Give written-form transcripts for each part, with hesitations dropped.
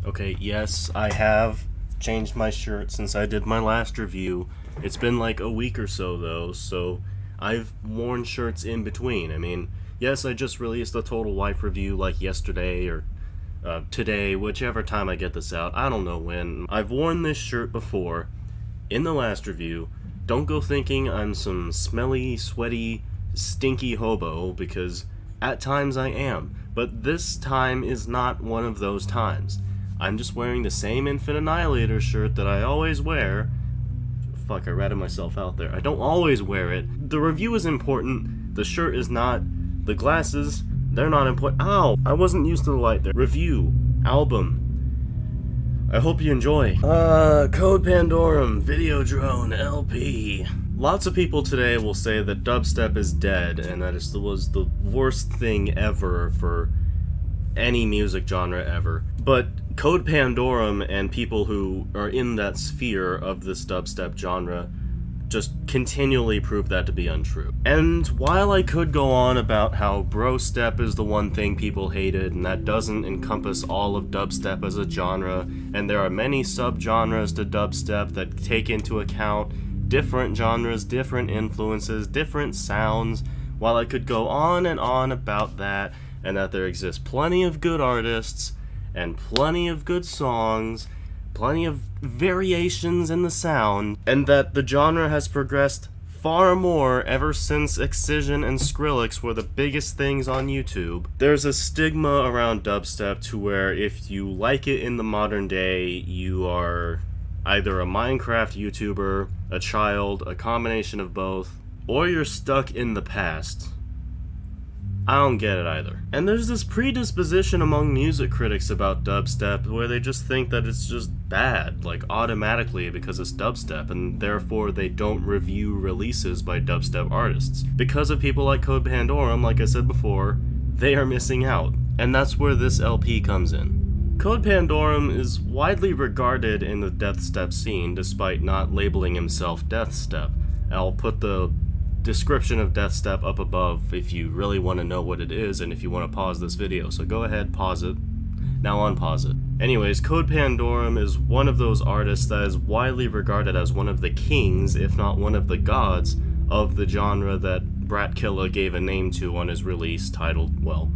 Okay, yes, I have changed my shirt since I did my last review. It's been like a week or so though, so I've worn shirts in between. I mean, yes, I just released the Total Wife review like yesterday or today, whichever time I get this out. I don't know when. I've worn this shirt before in the last review. Don't go thinking I'm some smelly, sweaty, stinky hobo, because at times I am. But this time is not one of those times. I'm just wearing the same Infant Annihilator shirt that I always wear. Fuck, I ratted myself out there. I don't always wear it. The review is important. The shirt is not. The glasses, they're not important. Ow! I wasn't used to the light there. Review. Album. I hope you enjoy. Code Pandorum, Videodrome, LP. Lots of people today will say that dubstep is dead, and that it was the worst thing ever for any music genre ever. But Code Pandorum and people who are in that sphere of this dubstep genre just continually prove that to be untrue. And while I could go on about how brostep is the one thing people hated, and that doesn't encompass all of dubstep as a genre, and there are many subgenres to dubstep that take into account different genres, different influences, different sounds, while I could go on and on about that, and that there exists plenty of good artists, and plenty of good songs, plenty of variations in the sound, and that the genre has progressed far more ever since Excision and Skrillex were the biggest things on YouTube. There's a stigma around dubstep to where if you like it in the modern day, you are either a Minecraft YouTuber, a child, a combination of both, or you're stuck in the past. I don't get it either. And there's this predisposition among music critics about dubstep where they just think that it's just bad, like automatically because it's dubstep, and therefore they don't review releases by dubstep artists. Because of people like Code Pandorum, like I said before, they are missing out. And that's where this LP comes in. Code Pandorum is widely regarded in the Deathstep scene despite not labeling himself Deathstep. I'll put the description of Deathstep up above if you really want to know what it is and if you want to pause this video, so go ahead, pause it. Now unpause it. Anyways, Code Pandorum is one of those artists that is widely regarded as one of the kings, if not one of the gods, of the genre that Bratkilla gave a name to on his release titled, well,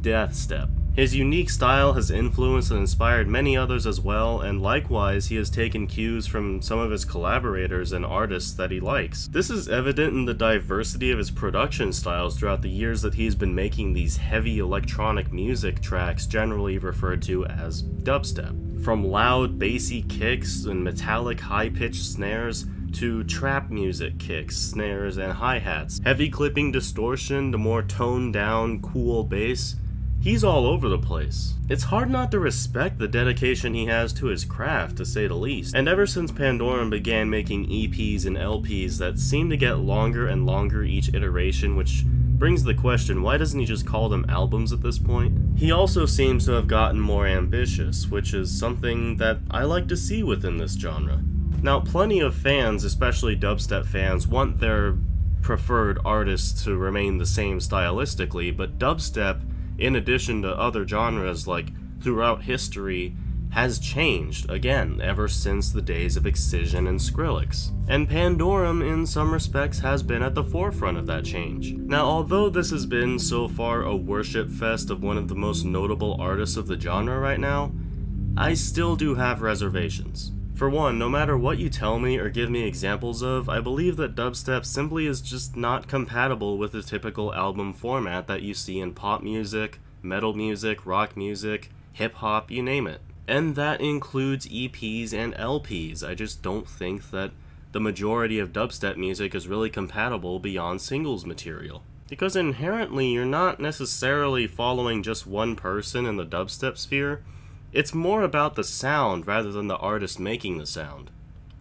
Deathstep. His unique style has influenced and inspired many others as well, and likewise he has taken cues from some of his collaborators and artists that he likes. This is evident in the diversity of his production styles throughout the years that he's been making these heavy electronic music tracks generally referred to as dubstep. From loud bassy kicks and metallic high-pitched snares to trap music kicks, snares, and hi-hats, heavy clipping distortion to more toned down, cool bass. He's all over the place. It's hard not to respect the dedication he has to his craft, to say the least. And ever since Pandorum began making EPs and LPs that seem to get longer and longer each iteration, which brings the question, why doesn't he just call them albums at this point? He also seems to have gotten more ambitious, which is something that I like to see within this genre. Now, plenty of fans, especially dubstep fans, want their preferred artists to remain the same stylistically, but dubstep, in addition to other genres like throughout history, has changed, again, ever since the days of Excision and Skrillex. And Pandorum, in some respects, has been at the forefront of that change. Now, although this has been so far a worship fest of one of the most notable artists of the genre right now, I still do have reservations. For one, no matter what you tell me or give me examples of, I believe that dubstep simply is just not compatible with the typical album format that you see in pop music, metal music, rock music, hip-hop, you name it. And that includes EPs and LPs. I just don't think that the majority of dubstep music is really compatible beyond singles material. Because inherently, you're not necessarily following just one person in the dubstep sphere. It's more about the sound rather than the artist making the sound.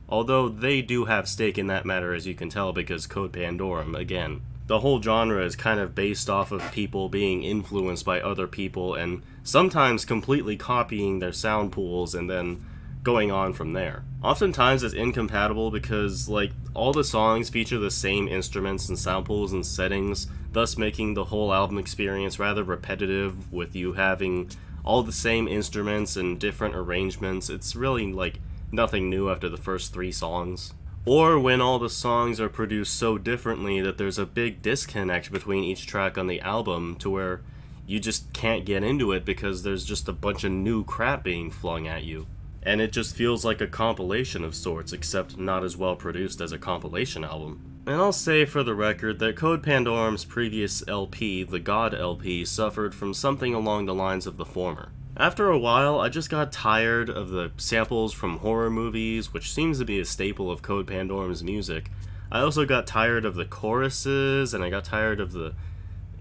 Although they do have stake in that matter, as you can tell, because Code Pandorum, again, the whole genre is kind of based off of people being influenced by other people and sometimes completely copying their sound pools and then going on from there. Oftentimes it's incompatible because, like, all the songs feature the same instruments and sound pools and settings, thus making the whole album experience rather repetitive, with you having all the same instruments and different arrangements. It's really like nothing new after the first 3 songs. Or when all the songs are produced so differently that there's a big disconnect between each track on the album to where you just can't get into it because there's just a bunch of new crap being flung at you. And it just feels like a compilation of sorts, except not as well produced as a compilation album. And I'll say for the record that Code Pandorum's previous LP, the God LP, suffered from something along the lines of the former. After a while, I just got tired of the samples from horror movies, which seems to be a staple of Code Pandorum's music. I also got tired of the choruses, and I got tired of the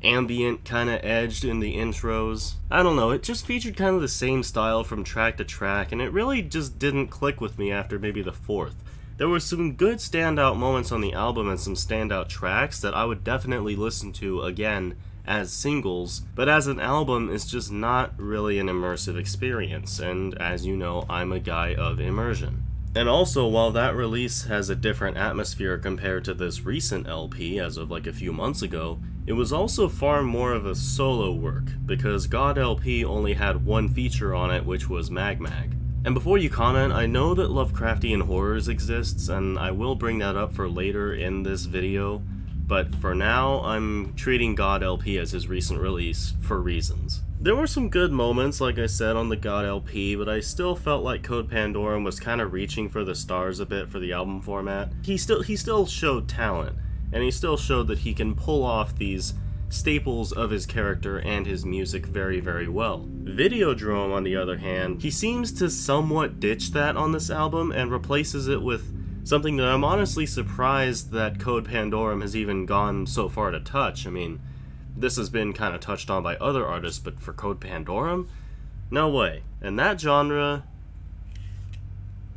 ambient kind of edged in the intros. I don't know, it just featured kind of the same style from track to track, and it really just didn't click with me after maybe the 4th. There were some good standout moments on the album and some standout tracks that I would definitely listen to again as singles, but as an album it's just not really an immersive experience, and as you know, I'm a guy of immersion. And also, while that release has a different atmosphere compared to this recent LP as of like a few months ago, it was also far more of a solo work, because God LP only had one feature on it, which was Mag Mag. And before you comment, I know that Lovecraftian Horrors exists, and I will bring that up for later in this video, but for now, I'm treating God LP as his recent release for reasons. There were some good moments, like I said, on the God LP, but I still felt like Code Pandorum was kind of reaching for the stars a bit for the album format. He still showed talent, and he still showed that he can pull off these staples of his character and his music very, very well. Videodrome, on the other hand, he seems to somewhat ditch that on this album and replaces it with something that I'm honestly surprised that Code Pandorum has even gone so far to touch. I mean, this has been kind of touched on by other artists, but for Code Pandorum? No way. And that genre...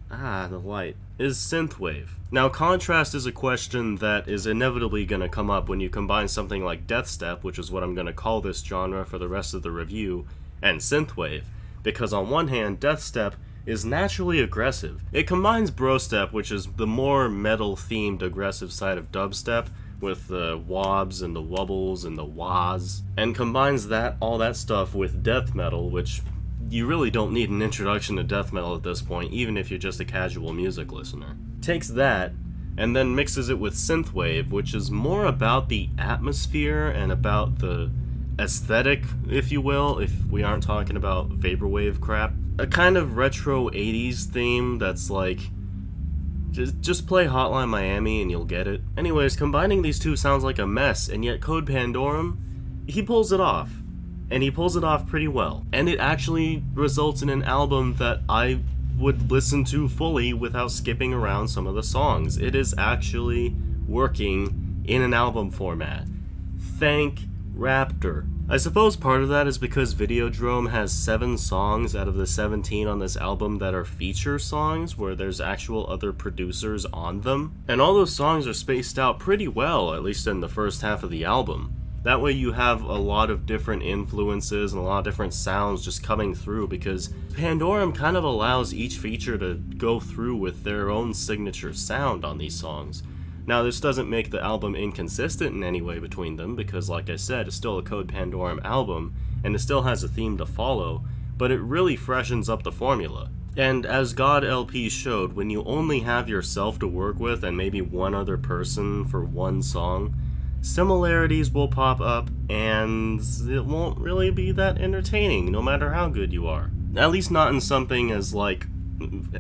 the light. Is synthwave. Now, contrast is a question that is inevitably going to come up when you combine something like Deathstep, which is what I'm going to call this genre for the rest of the review, and synthwave, because on one hand, Deathstep is naturally aggressive. It combines brostep, which is the more metal-themed aggressive side of dubstep, with the wobs and the wobbles and the wahs, and combines all that stuff with death metal, which you really don't need an introduction to death metal at this point, even if you're just a casual music listener. Takes that, and then mixes it with synthwave, which is more about the atmosphere and about the aesthetic, if you will, if we aren't talking about vaporwave crap. A kind of retro 80s theme that's like, just play Hotline Miami and you'll get it. Anyways, combining these two sounds like a mess, and yet Code Pandorum, he pulls it off. And he pulls it off pretty well. And it actually results in an album that I would listen to fully without skipping around some of the songs. It is actually working in an album format. Thank Raptor. I suppose part of that is because Videodrome has 7 songs out of the 17 on this album that are feature songs, where there's actual other producers on them. And all those songs are spaced out pretty well, at least in the first half of the album. That way you have a lot of different influences and a lot of different sounds just coming through, because Pandorum kind of allows each feature to go through with their own signature sound on these songs. Now, this doesn't make the album inconsistent in any way between them, because like I said, it's still a Code Pandorum album, and it still has a theme to follow, but it really freshens up the formula. And as God LP showed, when you only have yourself to work with and maybe one other person for one song, similarities will pop up, and it won't really be that entertaining, no matter how good you are. At least not in something as, like,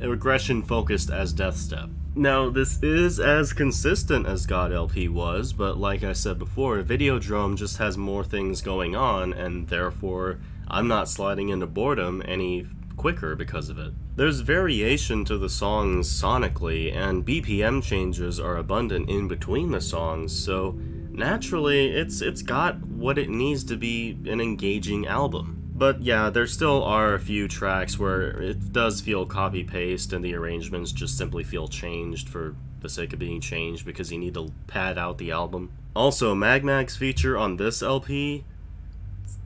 aggression-focused as Deathstep. Now, this is as consistent as God LP was, but like I said before, Videodrome just has more things going on, and therefore, I'm not sliding into boredom any quicker because of it. There's variation to the songs sonically, and BPM changes are abundant in between the songs, so naturally, it's got what it needs to be an engaging album. But yeah, there still are a few tracks where it does feel copy-paste and the arrangements just simply feel changed for the sake of being changed because you need to pad out the album. Also, Mag Mag's feature on this LP,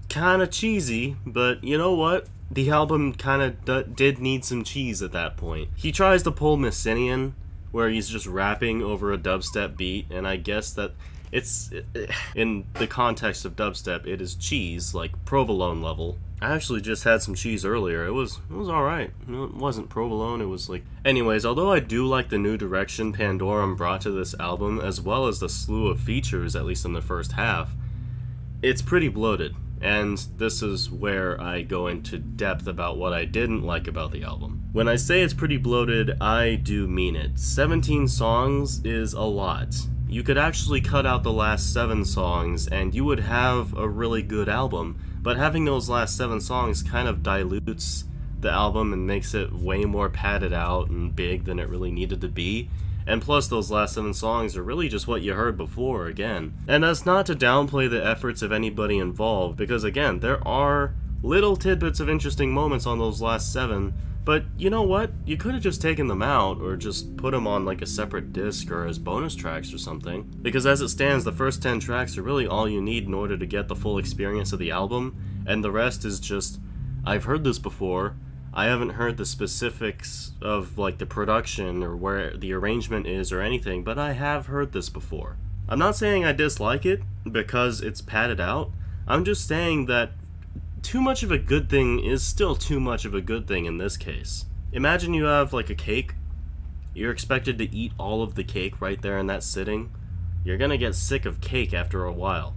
kinda cheesy, but you know what? The album kinda did need some cheese at that point. He tries to pull Messinian, where he's just rapping over a dubstep beat, and I guess that in the context of dubstep, it is cheese, like provolone level. I actually just had some cheese earlier. It was alright. It wasn't provolone, it was like... Anyways, although I do like the new direction Pandorum brought to this album, as well as the slew of features, at least in the first half, it's pretty bloated. And this is where I go into depth about what I didn't like about the album. When I say it's pretty bloated, I do mean it. 17 songs is a lot. You could actually cut out the last 7 songs and you would have a really good album, but having those last 7 songs kind of dilutes the album and makes it way more padded out and big than it really needed to be. And plus, those last 7 songs are really just what you heard before, again. And that's not to downplay the efforts of anybody involved, because again, there are little tidbits of interesting moments on those last 7, but you know what? You could have just taken them out, or just put them on like a separate disc or as bonus tracks or something. Because as it stands, the first 10 tracks are really all you need in order to get the full experience of the album, and the rest is just, I've heard this before, I haven't heard the specifics of like the production or where the arrangement is or anything, but I have heard this before. I'm not saying I dislike it because it's padded out, I'm just saying that too much of a good thing is still too much of a good thing in this case. Imagine you have like a cake, you're expected to eat all of the cake right there in that sitting. You're gonna get sick of cake after a while.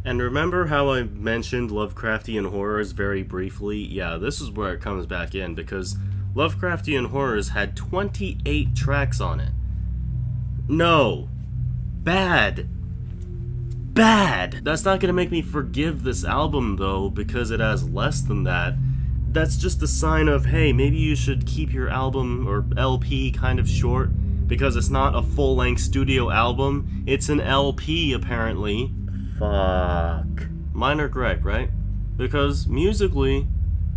And remember how I mentioned Lovecraftian Horrors very briefly? Yeah, this is where it comes back in, because Lovecraftian Horrors had 28 tracks on it. No. Bad. Bad! That's not gonna make me forgive this album, though, because it has less than that. That's just a sign of, hey, maybe you should keep your album, or LP, kind of short, because it's not a full-length studio album. It's an LP, apparently. Fuck. Minor gripe, right? Because musically,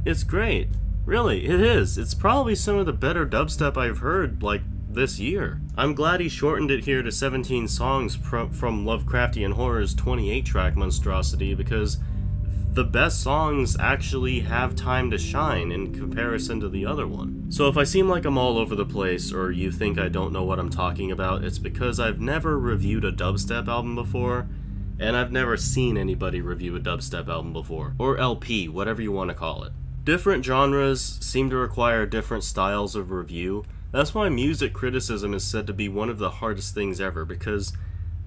it's great. Really, it is. It's probably some of the better dubstep I've heard, like, this year. I'm glad he shortened it here to 17 songs from Lovecraftian Horror's 28-track monstrosity, because the best songs actually have time to shine in comparison to the other one. So if I seem like I'm all over the place, or you think I don't know what I'm talking about, it's because I've never reviewed a dubstep album before, and I've never seen anybody review a dubstep album before. Or LP, whatever you want to call it. Different genres seem to require different styles of review. That's why music criticism is said to be one of the hardest things ever, because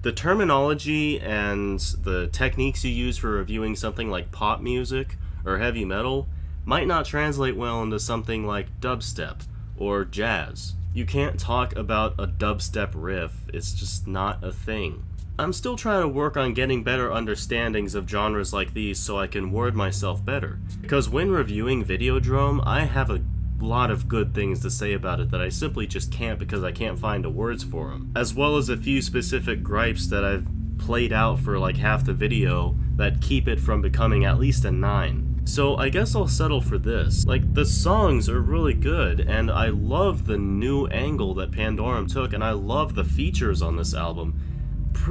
the terminology and the techniques you use for reviewing something like pop music or heavy metal might not translate well into something like dubstep or jazz. You can't talk about a dubstep riff, it's just not a thing. I'm still trying to work on getting better understandings of genres like these so I can word myself better, because when reviewing Videodrome, I have a lot of good things to say about it that I simply just can't because I can't find the words for them, as well as a few specific gripes that I've played out for like half the video that keep it from becoming at least a 9. So I guess I'll settle for this. Like, the songs are really good, and I love the new angle that Pandorum took, and I love the features on this album.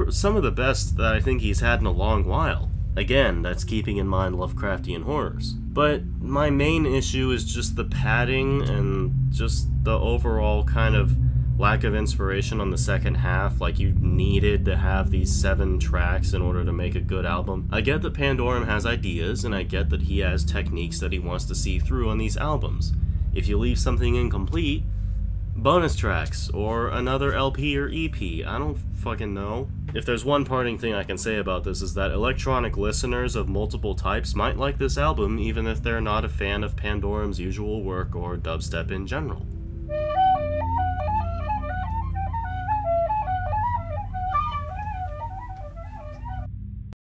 Some of the best that I think he's had in a long while. Again, that's keeping in mind Lovecraftian Horrors. But my main issue is just the padding and just the overall kind of lack of inspiration on the second half, like you needed to have these 7 tracks in order to make a good album. I get that Pandorum has ideas, and I get that he has techniques that he wants to see through on these albums. If you leave something incomplete, bonus tracks, or another LP or EP, I don't fucking know. If there's one parting thing I can say about this is that electronic listeners of multiple types might like this album even if they're not a fan of Pandorum's usual work or dubstep in general.